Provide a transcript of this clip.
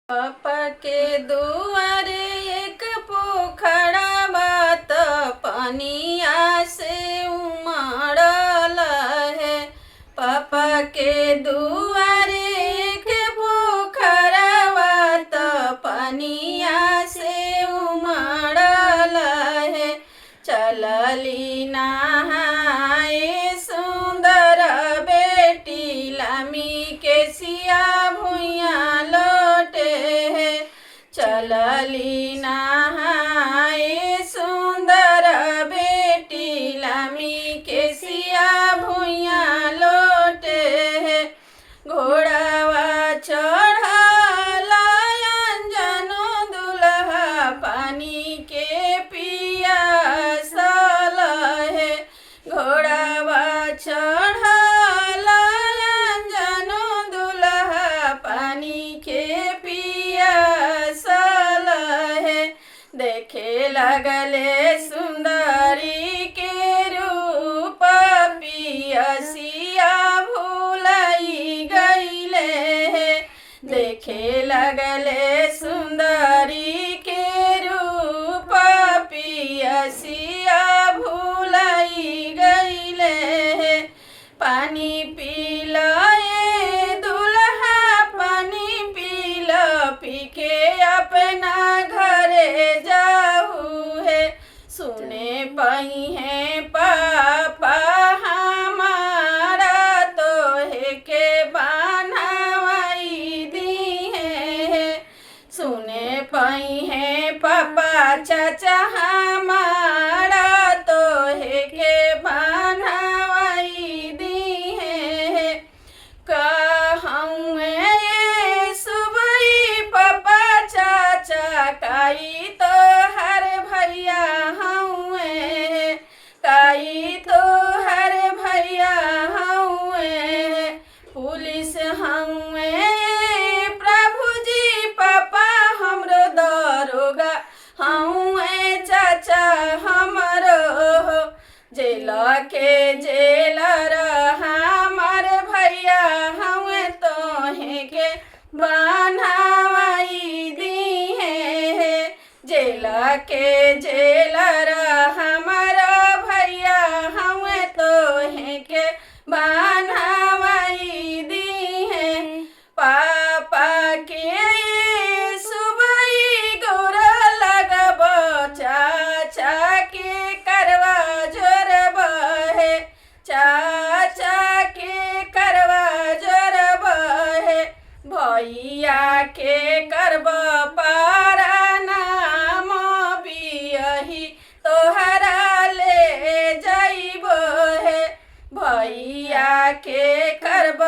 पापा के दुआरे एक पोखरा बात पनिया से उमड़ल है। पापा के दुआरे एक पोखरा बात पनिया से उमड़ल है। चलली नहाए सुंदर बेटी लामी के सिया भुइया लोटे है। चलली नहाए सुंदर बेटी लामी के सिया भुइया लोटे है। घोड़ावा चढ़ल अंजनो दुल्हा पानी के पियासल है। घोड़ावा चढ़ल अंजनो दुल्हा पानी के पियासल है। देखे लगले सुंदरी के रूप पियसिया भूलाई गईले है। देखे लगले सुंदरी के रूप पियसिया भूलाई गईले है। पानी पीलाए दुल्हा पानी पीला पी के अपना घरे जाहू है। सुने पई है पापा हमारा तो है के बनावाई दी है। सुने पई है पापा चाचा हमारा तो है के बनावाई दी है। कहूँ ये सुबह पापा चाचा काई तो हर भैया हूँ काई तो हर भैया हूँ पुलिस हूँ प्रभु जी पापा हमरो दरोगा हूँ चाचा हमरो जेल के जेलर हमार भैया हूँ तोहे के बनावाई दी है। जेल के जेलर हमार भैया हूँ तोहे के बनावाई दी है। पापा के सुबह गोर लगब चाचा के करवा जोरब है। चाचा के करवा जोरब है। भैया के करब पारा नाम बियही तोहरा ले जाइब है। भैया के करब